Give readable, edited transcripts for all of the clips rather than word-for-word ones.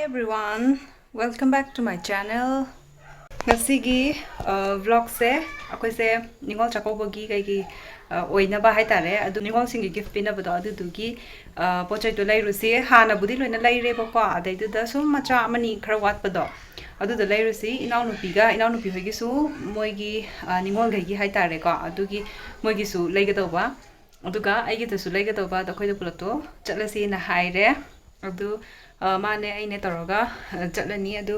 everyone, welcome back to my channel. Ngasigi vlog se akoi se ningol chakoubagi kai gi oina ba hai tare adu ningol singi gift pina bado adu dugi pochai to lai rusi hana budi loina lai re ba ko adai du da sum macha amani khara wat bado adu da lai rusi inau nupi hogi su moi gi ningol gai gi hai tare ko adu gi moi gi su lai ga do ba adu ga ai gi da su lai ga do ba da khoi da pulak to chatlasi na hai re adu mane ai ne toroga chatlani adu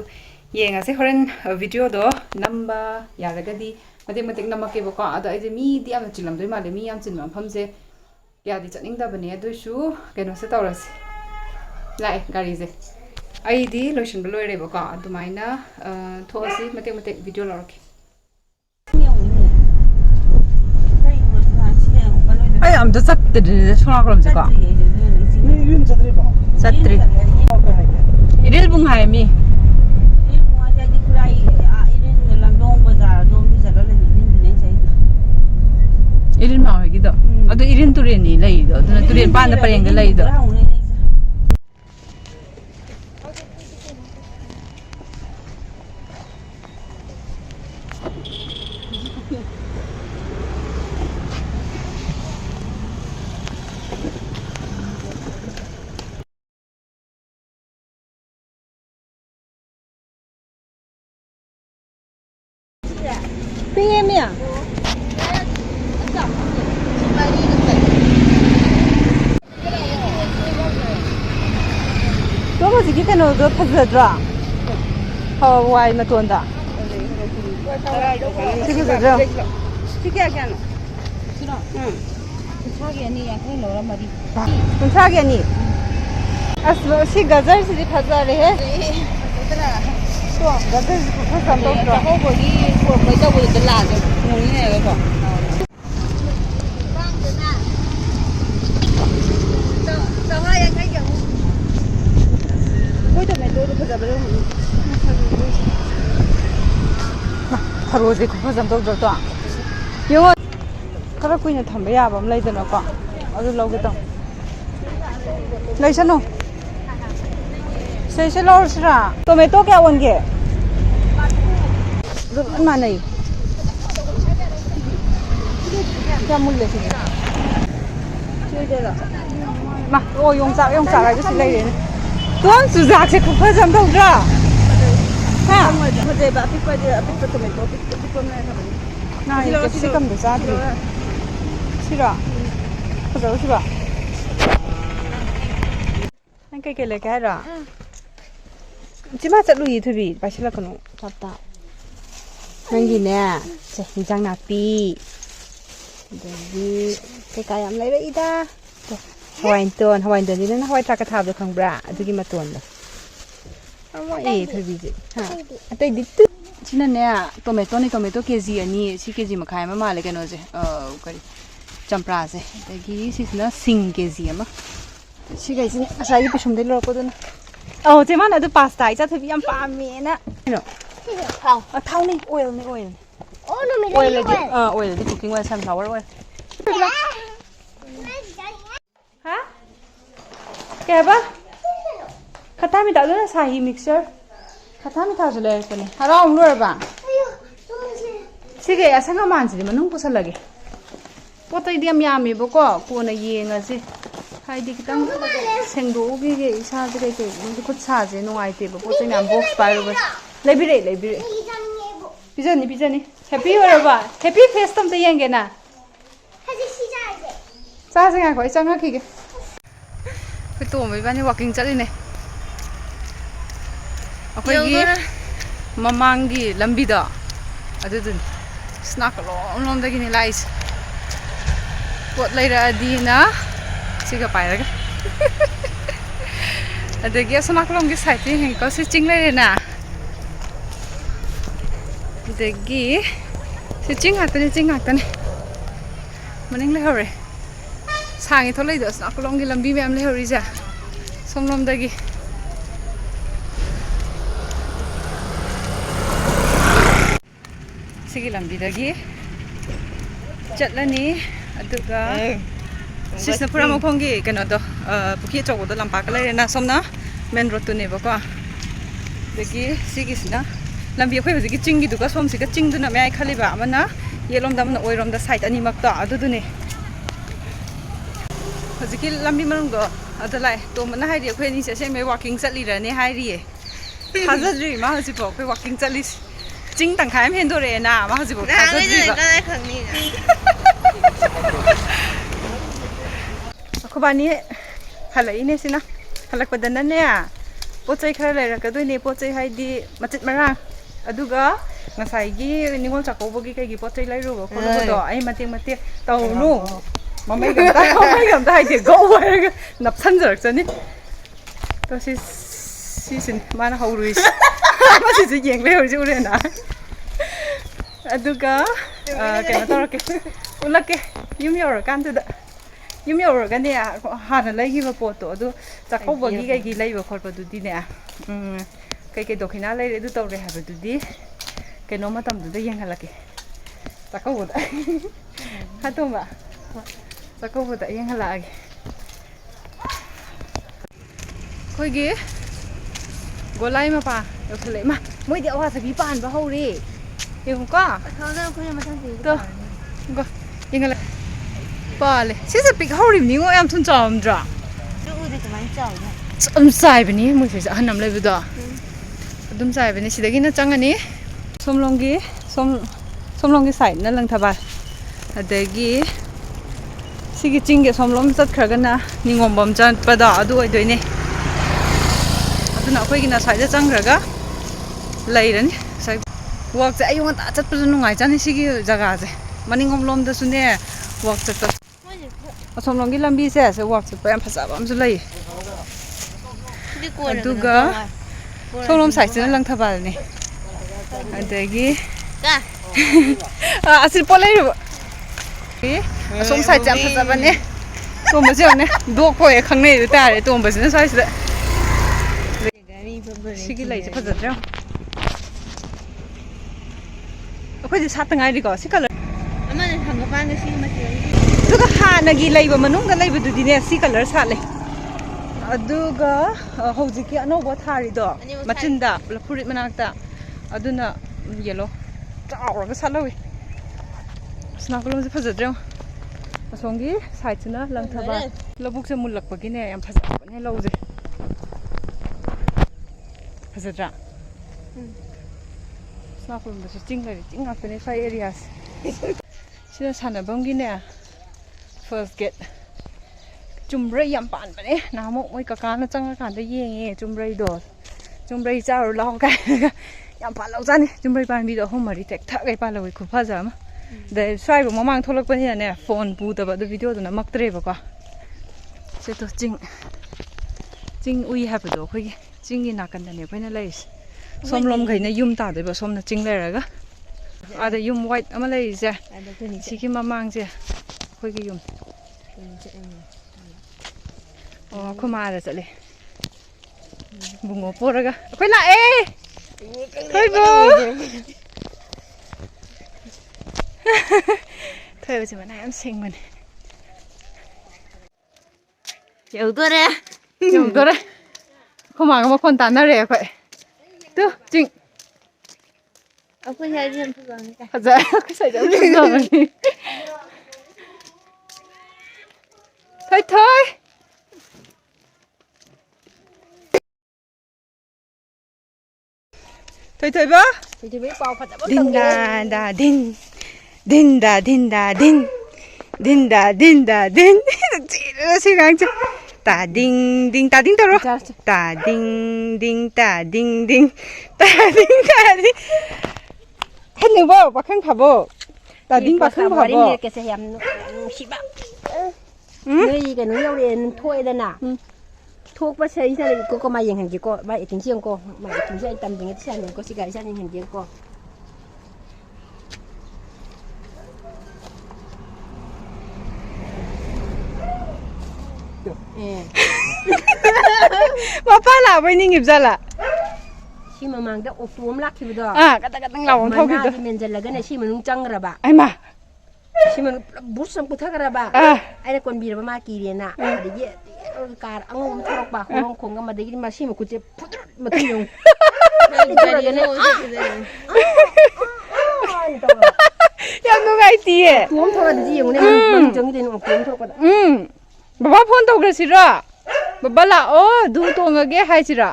yenga se horen video do namba yaragadi matik namake bako ado ai mi di am chilam doi male mi am chinam phamse ya di chaning da bane adu shu keno se tawrasi lai gari je ai di lotion bloi re bako adu maina thosi matik video lorki ai am da sak de shona krom je ka ni yun chadri ba satri iril bung hai mi irin ma hogi do adu irin turen ni lai do adu turen pan da pareng ga lai do PM ya Kau masih kita nak dua pasal dra, Hawaii macam tu. Sikit saja. Sikit aja. Kuncak ni yang kau lorang mari. Kuncak ni. Asal si gajar si pasal le. Tu gajar si pasal tu. Kau bagi, kau baca boleh telah. Mungkin ni apa? Harozi ko fazam dog dog to yo kara kuina thamba ya bam lai dana ko adu loge to lai sano sei se lor sra tomato kya wonge du ma nai kya mulle si chue de la ma o yong sa lai ko si lai ne tuan su zak se ko fazam dog dra ha मुझे बाकी पर tomato pick ना ये capsicum दे साथ में सिरा खजाओ सिरा anh cái lấy cái đó chỉ mà chặt lùi thôi bị phải là con chặt anh gì nè chạy răng nạp pi cái em lấy đấy ta Hawaiian tuần đi nên Hawaii ta cái tháp được không bra tôi kia mà tuần rồi thôi bị gì ha tại đi tu chỉ nên nè tomato kg ani si kg mà khai mà lại cái nó gì cái champra gì tại cái gì nó sing kg mà chỉ cái gì sai bị sum đấy lo có đó thế mà nó pasta ai chắc thôi bị ăn pa mẹ nè thau này oil oil là đi cooking oil sunflower oil hả cái ba Kata mi tak ada sahi mixer. Kata mi tak ada lagi ni. Haram luar bang. Sige, asal kau manci di mana pusat lagi. Potai dia miami boko, ko na ye ngasi. Hai di kita sengdo ubi ke isa di ke mungkin kut sahaja nungai te. Potai ni am box baru bas. Lebih. Pizza ni. Happy luar bang. Happy face tom te yang kena. Sahaja ngai kau isa ngai kike. Kita umai bani walking cari ni. अखोई ममांगी लंबीदा अदुदुन snack लोम दगिनि लाइस pot लैरादीना सिगा पाइरगा अदगी snack लोम की side हिं को सि चिंग लैरेना अदगी सि चिंग हातने मनिंग लेहरे सांगी थो लैदो snack लोम की लंबी मैम लेहरी जा सोम लोम दगी Sige lambi lagi. Chatlani aduga sisna pura mo phongi kano do puki chogo do lampa ka lai na somna main road tu ne ba ko dagi sigisina lambi khoi hojiki chingi duga somsiga chingduna mai khaliba amana yelom damna oirom da side ani makta adudune hojiki lambi manung do adalai to mana hairi khoi ni se me walking chatli rane hairi e thajadri ma hoji po khoi walking chalis ching tang khai am hen dore na ma hoji po thajadri ba khobani halai ne sina halak padana ne pot-chei khara lerakadoi pot-chei haidi machit marang aduga ngasai gi ningol chakoubagi kai gi pot-chei lairuba kholodo ai mate tawnu mamai gam ta haide go wire napsan jarak chani to sin mana hauruis masi ji yeng le hoji urena aduga kena torake ulake yum yor kan da yum yor ga ne hana lagi ba poto adu chakoubagi kai gi laiba khorpa du di ne kai dokhina lai edu tawre ha ba du di keno matam du da yeng halake chakoubada hatoma chakoubada yeng halage khoi gi golai ma pa yokhale ma moi di awa sabi pan ba hore yeng ko thawda khoi ma sang to go yeng hala Pale, sisa pig hori ni ngo am thun cham dra. du de kamai chau na Sai bani mu se hanam le buda. Adum sai bani sidagi na changani. Somlongi side na lang thaba. Adagi sigi chingge somlom chat khragana ningom bam chan pada adu oi doine. Aduna khoi gina side changraga lairani. Sai walk ja ayung ta chat paju nungai chani sigi jaga je. Maningom lom da sune walk chat asomlongi lambi se walk chat pa yam phasaba amsu lai aduga somlom side na lang thabal ni adagi ka asil polai ru asom side jam phasaba ne tomba je ne do ko e khangnei ru tare tomba sina sai sida sigi lai je phajatra akhoi ji satangai ri ko sikala amane thanga pan ga si ma ti aduga hanagi leiba manunga leiba du dine si color sale aduga hojiki anoba thari do machinda lapurit manakta aduna yellow chauraga salawi snakolom se phajadre asongi side na langthaba labuk se mulakpagi ne yam phajabane lawje phajadra snakolom da chingari chingakne sai areas sida sanabamgi ne first gate chumrei yam pan bane na mo oi kaka na changa kan da yenge chumrei do chumrei charu law ka yam pa law jani chumrei pan bi do homari tek tha gai pa lawi khu phaja ma de sai bo mamang tholak pani ne phone pu da ba do video do na maktre ba ko se to ching ui ha ba do khoi ching ni na kan da ne phai na lai somlom gai na yum ta de ba som na ching le ra ga ada yum white ama lai je siki mamang je khoi gi yum oh khoma da chale bungo poraga khoi la e khoi bo thoi ba chima na am sing man cheu to re yum do re khoma ga ma khon ta na re khoi tu ching akhoi hai rim phu bang ka haja khoi sai da ni thôi ba thì biết bao phật din da din da din chị nó xin ngang chứ ta ding tao rồi ta ding hết nữa bao bác khang phá bộ ta ding bác khang phá bộ cái xe em xị bạc nơi cái núi nhau đèn thôi đây nè thuốc bác sĩ ra đây có mai hàng gì có mai tiếng riêng có mai tiếng riêng tầm tiếng xe này có xí gà xe này hàng riêng có Papa là bên đi nghiệp ra là khi mà mang đã ốp túm lắc thì đó cái tăng lầu thôi cái đó mình giờ là cái này khi mà nung trăng rồi bà ai mà khi mà bút xong bút thắc rồi bà ai là con bì rồi mà kỳ liền à để dễ cả ông ôm thóc bà không không cái mà đấy mà khi mà cụ chế mà tiêu ꯊꯧꯔꯒꯅꯦ ꯌꯥꯝ ꯅꯨꯡꯉꯥꯏꯇꯤꯌꯦ ꯄꯣꯝ ꯊꯧꯔꯗꯤ ꯌꯦꯡꯉꯨꯅꯦ ꯃꯅꯨꯡ ꯆꯪꯈꯤꯗꯣꯏꯅꯦ ꯄꯣꯝ ꯊꯧꯔꯛꯄꯗ ꯕꯕꯥ phone ꯇꯧꯈ꯭ꯔꯁꯤꯔꯣ ꯕꯕꯥ ꯂꯥꯛꯑꯣ ꯑꯗꯨ ꯇꯣꯡꯉꯒꯦ ꯍꯥꯏꯁꯤꯔꯥ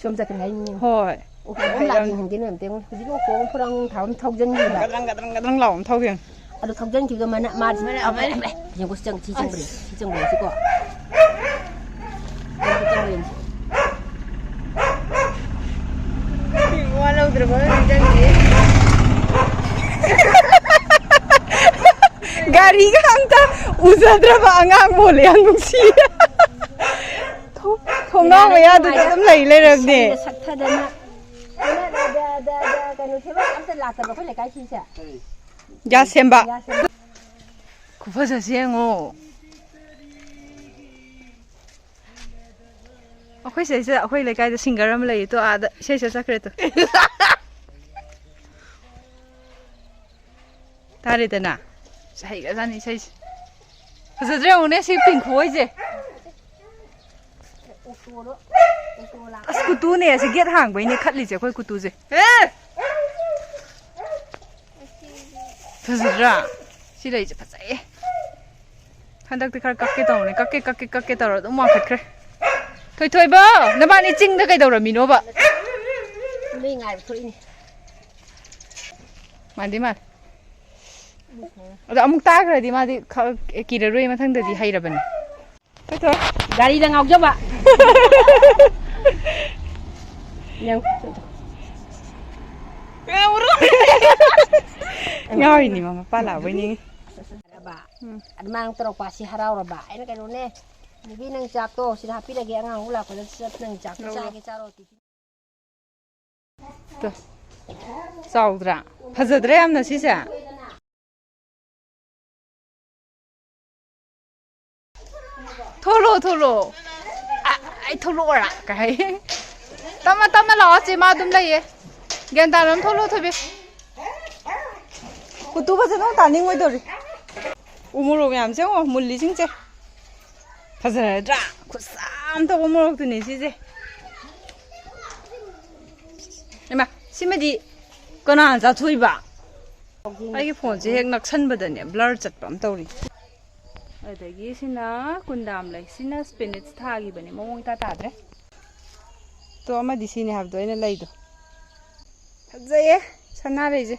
ꯁꯣꯝ ꯆꯠꯈ꯭ꯔꯦ ꯍꯥꯏꯅꯤꯡꯉꯦ ꯍꯣꯏ ꯑꯣꯛꯇꯣꯝ ꯂꯥꯛ ꯌꯦꯡꯍꯟꯒꯦꯅ ꯑꯝꯇ ꯍꯧꯖꯤꯛ ꯑꯣꯛꯇꯣꯝ ꯐꯨꯔꯪ ꯊꯥꯎꯝ ꯊꯧꯖꯟꯈꯤꯕ ꯒꯗ꯭ꯔꯪ ꯂꯥꯎ ꯑꯃ ꯊꯧꯒꯦ ꯑꯗꯨ ꯊꯧꯖꯟꯈꯤꯕꯗꯣ ꯃꯥꯁꯤ ꯌꯦꯡꯉꯣ ꯁꯤ ꯆꯪꯕ꯭ꯔꯦ ꯁꯤꯀꯣ ꯋꯥ ꯂꯧꯗ꯭ꯔꯕ ꯆꯪꯗꯦ ꯒꯥꯔꯤꯒ ꯑꯝꯇ ꯎꯖꯗ꯭ꯔꯕ ꯑꯉꯥꯡ ꯃꯣꯜꯂꯦ ꯌꯥꯝ ꯅꯨꯡꯁꯤꯌꯦ ꯊꯣꯡꯅꯥꯎ ꯃꯌꯥꯗꯨꯗ ꯑꯗꯨꯝ ꯂꯩꯔꯕꯅꯦ ꯁꯛꯊꯗꯅ ꯀꯩꯅꯣ ꯊꯦꯕ ꯑꯝꯇ ꯂꯥꯛꯇꯕ ꯑꯩꯈꯣꯏ ꯂꯩꯀꯥꯏꯁꯤꯡꯁꯦ ꯒ꯭ꯌꯥꯁ ꯁꯦꯝꯕ ꯈꯨꯐꯖꯁꯦ ꯌꯦꯡꯉꯣ ꯑꯩꯈꯣꯏ ꯁꯤꯗꯩꯁꯤꯗ ꯑꯩꯈꯣꯏ ꯂꯩꯀꯥꯏꯗ ꯁꯤꯡꯒꯔ ꯑꯃ ꯂꯩꯌꯦ ꯇꯣ ꯑꯥꯗ ꯏꯁꯩ ꯆꯠꯈ꯭ꯔꯦ ꯇꯣ ꯇꯥꯔꯦꯗꯅ ꯍꯩꯒꯖꯥꯅꯤ ꯏꯁꯩꯁꯦ ꯐꯖꯗ꯭ꯔꯦ ꯌꯦꯡꯉꯨꯅꯦ ꯁꯤ ꯄꯤꯡꯈꯣꯏꯁꯦ ꯑꯁ ꯀꯨꯇꯨꯅꯦ ꯑꯁꯤ ꯒꯦꯠ ꯍꯥꯡꯕꯩꯅꯦ ꯈꯠꯂꯤꯁꯦ ꯑꯩꯈꯣꯏ ꯀꯨꯇꯨꯁꯦ ꯐꯖꯗ꯭ꯔꯥ ꯁꯤ ꯂꯩꯁꯦ ꯐꯖꯩꯌꯦ ꯍꯟꯗꯛꯇꯤ ꯈꯔ ꯀꯛꯀꯦ ꯇꯧꯕꯅꯦ ꯀꯛꯀꯦ ꯇꯧꯔ ꯑꯗꯨꯝ ꯋꯥꯡꯈꯠꯈ꯭ꯔꯦ ꯊꯣꯏꯊꯣꯏꯕ ꯅꯕꯥꯅꯤ ꯆꯤꯡꯗ ꯀꯩꯗꯧꯔꯝꯃꯤꯅꯣꯕ ꯅꯣꯏ ꯉꯥꯏꯕ ꯊꯣꯛꯏꯅꯦ ꯃꯥꯟꯗꯤ ꯃꯥꯜꯂꯦ ꯑꯗꯣ ꯑꯃꯨꯛ ꯇꯥꯈ꯭ꯔꯗꯤ ꯃꯥꯗꯤ ꯀꯤꯔꯔꯣꯏ ꯃꯊꯪꯗꯗꯤ ꯍꯩꯔꯕꯅꯦ ꯊꯣꯏꯊꯣꯏ ꯒꯥꯔꯤꯗ ꯉꯥꯎꯖꯕ ꯉꯥꯎꯔꯤꯅꯤ ꯃꯄꯥ ꯂꯥꯛꯕꯩꯅꯤ ꯑꯗꯨꯃꯥꯏꯅ ꯇꯧꯔꯛꯄ ꯑꯁꯤ ꯍꯔꯥꯎꯔꯕ ꯑꯩꯅ ꯀꯩꯅꯣꯅꯦ ꯅꯨꯄꯤ ꯅꯪ ꯆꯥꯛꯇꯣ ꯁꯤꯗ ꯍꯥꯞꯄꯤꯔꯒꯦ ꯑꯉꯥꯡ ꯂꯥꯛꯄꯗ ꯅꯪ ꯆꯥꯛꯇꯣ ꯆꯥꯒꯦ ꯆꯥꯔꯣ ꯆꯥꯎꯗ꯭ꯔꯥ ꯐꯖꯗ꯭ꯔꯦ ꯌꯥꯝꯅ ꯁꯤꯁꯦ ꯊꯣꯛꯂꯛꯑꯣ ꯑꯩ ꯊꯣꯛꯂꯛꯑꯣꯔꯥ ꯀꯩ ꯍꯥꯏ ꯇꯞꯅ ꯂꯥꯛꯑꯣ ꯆꯦ ꯃꯥ ꯑꯗꯨꯝ ꯂꯩꯌꯦ ꯒ꯭ꯌꯥꯟ ꯇꯥꯅ ꯑꯗꯨꯝ ꯊꯣꯛꯂꯛꯑꯣ ꯊꯣꯏꯕꯤ ꯀꯨꯇꯨ ꯐꯖꯅ ꯇꯥꯅꯤꯡꯉꯣꯏꯗꯧꯔꯤ ꯎ ꯃꯣꯔꯣꯛ ꯃꯌꯥꯝꯁꯦ ꯌꯦꯡꯉꯣ ꯃꯨꯜꯂꯤꯁꯤꯡꯁꯦ ꯐꯖꯔꯗ꯭ꯔꯥ ꯈꯨꯠꯁꯥꯝ ꯇꯧꯕ ꯃꯣꯔꯣꯛꯇꯨꯅꯦ ꯁꯤꯁꯦ ꯏꯃꯥ ꯁꯤꯃꯗꯤ ꯀꯅꯥꯅ ꯆꯥꯊꯣꯛꯏꯕ ꯑꯩꯒꯤ ꯐꯣꯟꯁꯦ ꯍꯦꯛ ꯅꯛꯁꯟꯕꯗꯅꯦ ꯕ꯭ꯂꯔ ꯆꯠꯄ ꯑꯃ ꯇꯧꯔꯤ ꯑꯗꯒꯤ ꯁꯤꯅ ꯀꯨꯟꯗꯥꯝ ꯂꯩ ꯁꯤꯅ ꯁ꯭ꯄꯤꯅꯤꯆ ꯊꯥꯈꯤꯕꯅꯦ ꯃꯑꯣꯡ ꯏꯇꯥ ꯇꯥꯗ꯭ꯔꯦ ꯇꯣ ꯑꯃꯗꯤ ꯁꯤꯅꯦ ꯍꯥꯏꯕꯗꯣ ꯑꯩꯅ ꯂꯩꯗꯣ ꯐꯖꯩꯌꯦ ꯁꯅꯥꯔꯩꯁꯦ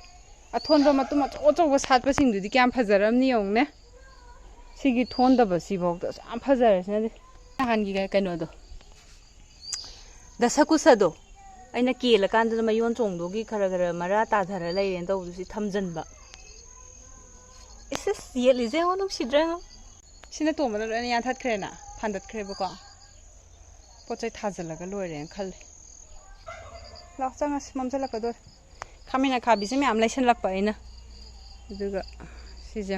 ꯑꯊꯣꯟꯕ ꯃꯇꯨꯝ ꯑꯆꯧ ꯑꯆꯧꯕ ꯁꯥꯠꯄꯁꯤꯡꯗꯨꯗꯤ ꯀꯌꯥꯝ ꯐꯖꯔꯝꯅꯤ ꯌꯦꯡꯉꯨꯅꯦ ꯁꯤꯒꯤ ꯊꯣꯟꯗꯕ ꯁꯤꯐꯥꯎꯗ ꯌꯥꯝ ꯐꯖꯔꯁꯤꯅꯗꯤ ꯅꯍꯥꯟꯒꯤ ꯀꯩꯅꯣꯗꯣ ꯗꯁꯀꯨꯁꯗꯣ ꯑꯩꯅ ꯀꯦꯜꯂꯀꯥꯟꯗꯨꯗ ꯃꯌꯣꯟ ꯆꯣꯡꯗꯣꯒꯤ ꯈꯔ ꯃꯔꯥ ꯇꯥꯊꯔ ꯂꯩꯔꯦꯅ ꯇꯧꯕꯗꯨ ꯁꯤ ꯊꯝꯖꯟꯕ ꯏꯁ ꯌꯦꯠꯂꯤꯁꯦ ꯌꯦꯡꯉꯣ ꯅꯨꯡꯁꯤꯗ꯭ꯔꯥ ꯌꯦꯡꯉꯣ ꯁꯤꯅ ꯇꯣꯡꯕꯗ ꯂꯣꯏꯅ ꯌꯥꯟꯊꯠꯈ꯭ꯔꯦꯅ ꯐꯥꯟꯗꯠꯈ꯭ꯔꯦꯕꯀꯣ ꯄꯣꯠ ꯆꯩ ꯊꯥꯖꯤꯜꯂꯒ ꯂꯣꯏꯔꯦꯅ ꯈꯜꯂꯦ ꯂꯥꯛ ꯆꯪꯉꯁꯤ ꯃꯝꯁꯤꯜꯂꯛꯀꯗꯣꯔꯦ ꯈꯥꯃꯦꯟ ꯑꯈꯥꯕꯤꯁꯦ ꯃꯌꯥꯝ ꯂꯩꯁꯜꯂꯛꯄ ꯑꯩꯅ ꯑꯗꯨꯒ ꯁꯤꯁꯦ